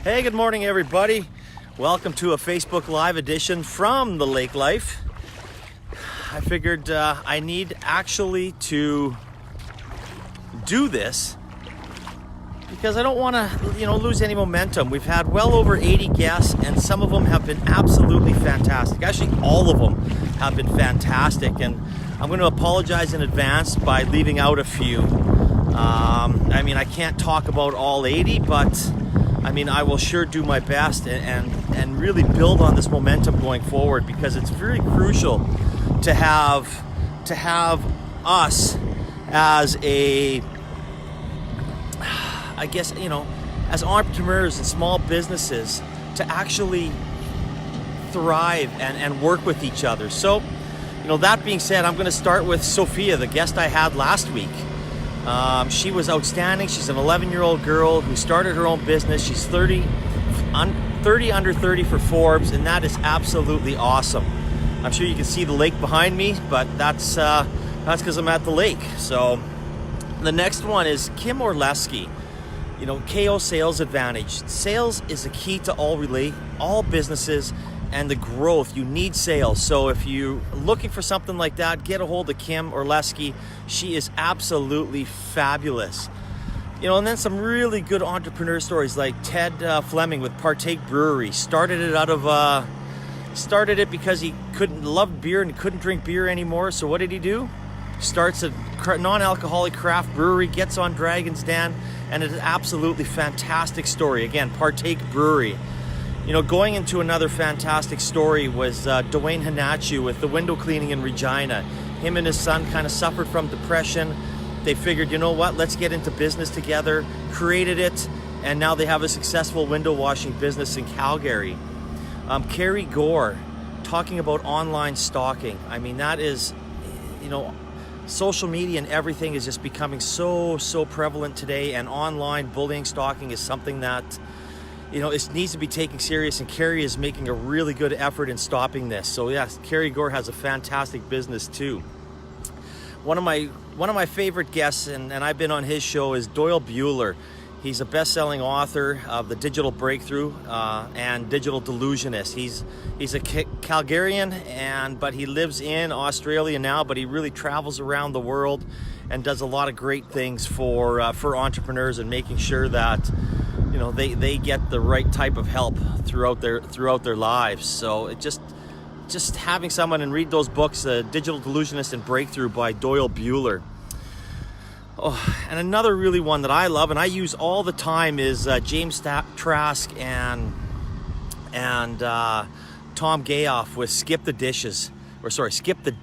Hey, good morning, everybody. Welcome to a Facebook Live edition from the Lake Life. I figured I need actually to do this because I don't want to, lose any momentum. We've had well over 80 guests, and some of them have been absolutely fantastic. Actually, all of them have been fantastic, and I'm going to apologize in advance by leaving out a few. I can't talk about all 80, but I will sure do my best and really build on this momentum going forward, because it's very crucial to have us as as entrepreneurs and small businesses to actually thrive and work with each other. So, that being said, I'm going to start with Sophia, the guest I had last week. She was outstanding. She's an 11-year-old girl who started her own business. She's 30 under 30 for Forbes, and that is absolutely awesome. I'm sure you can see the lake behind me, but that's because I'm at the lake. So the next one is Kim Orleski. KO Sales Advantage. Sales is a key to all businesses and the growth. You need sales. So if you're looking for something like that, get a hold of Kim Orleski. She is absolutely fabulous. And then some really good entrepreneur stories like Ted Fleming with Partake Brewery. Started it because he loved beer and couldn't drink beer anymore. So what did he do? Starts a non-alcoholic craft brewery, gets on Dragon's Den, and it's an absolutely fantastic story. Again, Partake Brewery. Going into another fantastic story was Dwayne Hanachu with the window cleaning in Regina. Him and his son kind of suffered from depression. They figured, let's get into business together, created it, and now they have a successful window washing business in Calgary. Carrie Gore, talking about online stalking. That is, social media and everything is just becoming so prevalent today, and online bullying, stalking is something that it needs to be taken serious, and Carrie is making a really good effort in stopping this. So yes, Carrie Gore has a fantastic business too. One of my favorite guests, and I've been on his show, is Doyle Buehler. He's a best-selling author of The Digital Breakthrough and Digital Delusionist. He's a Calgarian, but he lives in Australia now, but he really travels around the world and does a lot of great things for entrepreneurs, and making sure that they get the right type of help throughout their lives. So it just having someone and read those books, Digital Delusionist and Breakthrough by Doyle Buehler. Oh, and another really one that I love and I use all the time is James Trask and Tom Gayoff with Skip the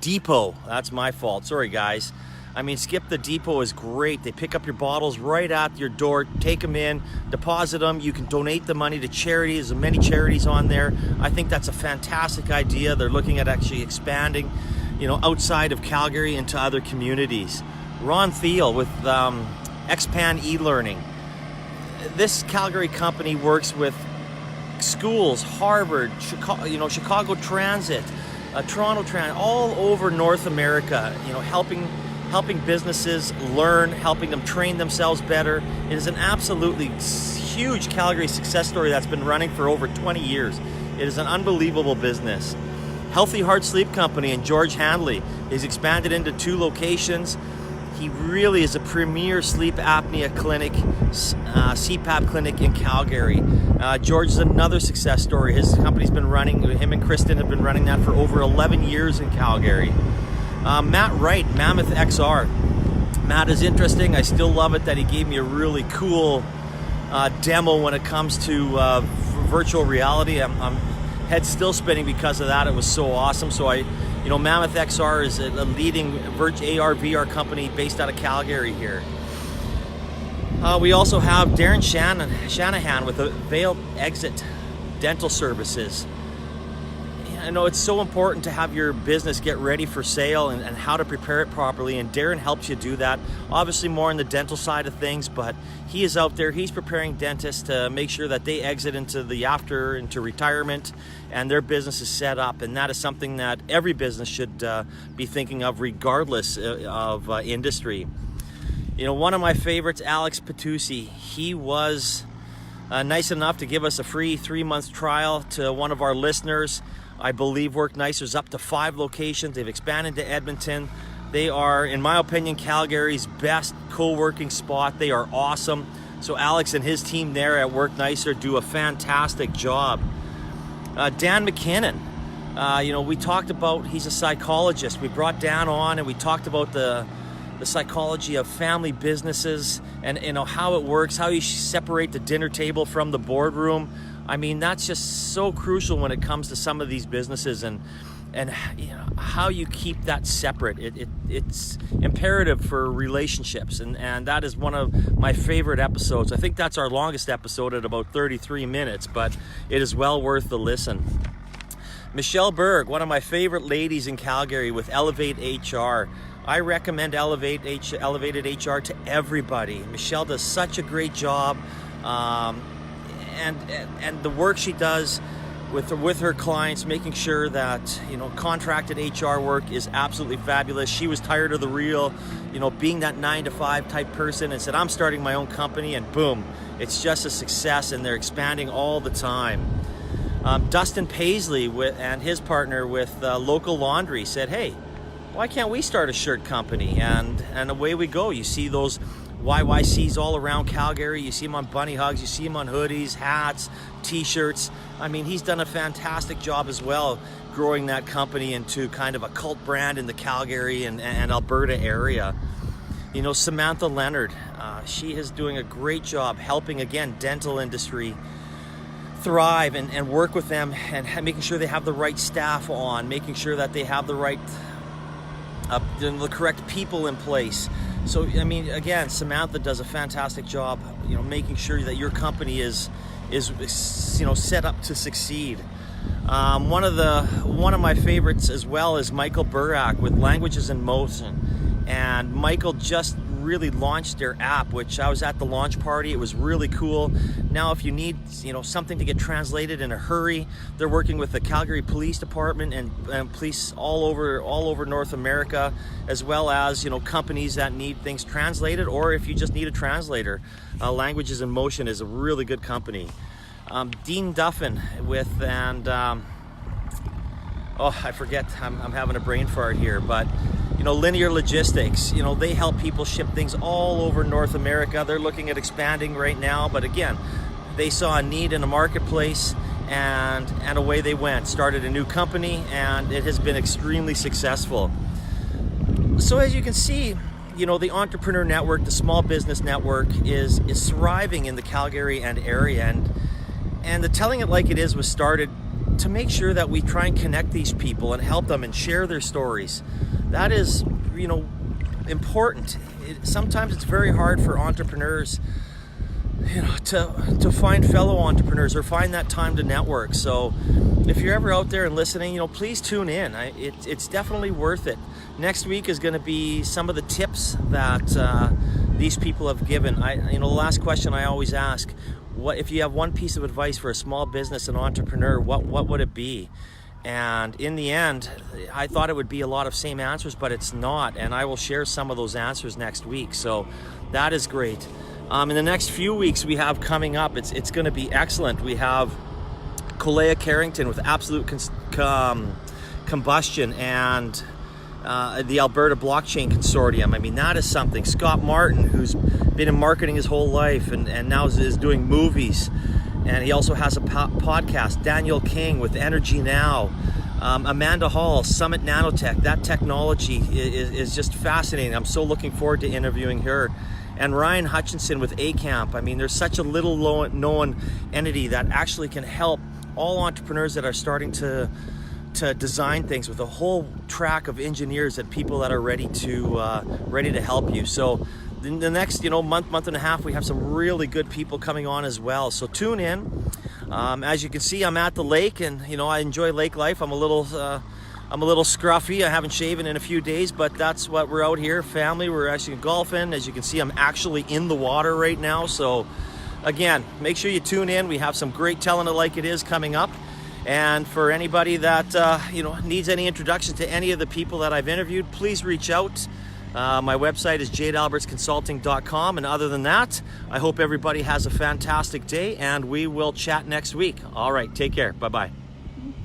Depot. That's my fault. Sorry, guys. Skip the Depot is great. They pick up your bottles right at your door, take them in, deposit them. You can donate the money to charities. There's many charities on there. I think that's a fantastic idea. They're looking at actually expanding, outside of Calgary into other communities. Ron Thiel with Xpan e-learning. This Calgary company works with schools, Harvard, Chicago Transit, Toronto Transit, all over North America, helping businesses learn, helping them train themselves better. It is an absolutely huge Calgary success story that's been running for over 20 years. It is an unbelievable business. Healthy Heart Sleep Company and George Handley. He's expanded into 2 locations. He really is a premier sleep apnea clinic, CPAP clinic in Calgary. George is another success story. His company's been running, him and Kristen have been running that for over 11 years in Calgary. Matt Wright, Mammoth XR. Matt is interesting. I still love it that he gave me a really cool demo when it comes to virtual reality. I'm head still spinning because of that. It was so awesome. So Mammoth XR is a leading AR VR company based out of Calgary here. We also have Darren Shanahan with Veiled Exit Dental Services. I know it's so important to have your business get ready for sale and how to prepare it properly, and Darren helps you do that. Obviously more on the dental side of things, but he is out there. He's preparing dentists to make sure that they exit into retirement and their business is set up, and that is something that every business should be thinking of regardless of industry. One of my favorites, Alex Patusi, he was nice enough to give us a free 3-month trial to one of our listeners. I believe Work Nicer's up to 5 locations. They've expanded to Edmonton. They are, in my opinion, Calgary's best co-working spot. They are awesome. So Alex and his team there at Work Nicer do a fantastic job. Dan McKinnon, we talked about, he's a psychologist. We brought Dan on and we talked about the psychology of family businesses and how it works, how you separate the dinner table from the boardroom. I mean, that's just so crucial when it comes to some of these businesses and how you keep that separate. It's imperative for relationships, and that is one of my favorite episodes. I think that's our longest episode at about 33 minutes, but it is well worth the listen. Michelle Berg, one of my favorite ladies in Calgary with Elevate HR. I recommend Elevated HR to everybody. Michelle does such a great job, and the work she does with her clients, making sure that contracted HR work is absolutely fabulous. She was tired of the real, being that 9-to-5 type person, and said, I'm starting my own company, and boom, it's just a success, and they're expanding all the time. Dustin Paisley and his partner with Local Laundry said, hey, why can't we start a shirt company? And away we go. You see those YYCs all around Calgary. You see them on bunny hugs. You see them on hoodies, hats, t-shirts. I mean, he's done a fantastic job as well, growing that company into kind of a cult brand in the Calgary and Alberta area. Samantha Leonard, she is doing a great job helping, again, dental industry thrive and work with them and making sure they have the right staff on, making sure that they have the right the correct people in place. So, I mean, again, Samantha does a fantastic job, making sure that your company is set up to succeed. One of my favorites as well is Michael Burak with Languages in Motion, and Michael just really launched their app, which I was at the launch party. It was really cool. Now, if you need something to get translated in a hurry, they're working with the Calgary Police Department and police all over North America, as well as companies that need things translated, or if you just need a translator. Languages in Motion is a really good company. Dean Duffin I forget, I'm having a brain fart here, but Linear Logistics, they help people ship things all over North America. They're looking at expanding right now, but again, they saw a need in the marketplace and away they went. Started a new company, and it has been extremely successful. So as you can see, the entrepreneur network, the small business network is thriving in the Calgary and area, and the Telling It Like It Is was started to make sure that we try and connect these people and help them and share their stories. That is, important. Sometimes it's very hard for entrepreneurs, to find fellow entrepreneurs or find that time to network. So if you're ever out there and listening, please tune in. It's definitely worth it. Next week is going to be some of the tips that these people have given. The last question I always ask, what if you have one piece of advice for a small business and entrepreneur, what would it be? And in the end, I thought it would be a lot of same answers, but it's not. And I will share some of those answers next week. So that is great. In the next few weeks we have coming up, it's going to be excellent. We have Colea Carrington with Absolute Combustion and the Alberta Blockchain Consortium. I mean, that is something. Scott Martin, who's been in marketing his whole life and now is doing movies. And he also has a podcast. Daniel King with Energy Now. Amanda Hall, Summit Nanotech. That technology is just fascinating. I'm so looking forward to interviewing her. And Ryan Hutchinson with ACAMP. I mean, there's such a little known entity that actually can help all entrepreneurs that are starting to design things, with a whole track of engineers and people that are ready to help you. So in the next month and a half, we have some really good people coming on as well. So tune in. As you can see, I'm at the lake, and I enjoy lake life. I'm a little scruffy. I haven't shaven in a few days, but that's what we're out here. Family, we're actually golfing. As you can see, I'm actually in the water right now. So again, make sure you tune in. We have some great Telling It Like It Is coming up. And for anybody that needs any introduction to any of the people that I've interviewed, please reach out. My website is jadealbertsconsulting.com, and other than that, I hope everybody has a fantastic day, and we will chat next week. All right, take care. Bye-bye.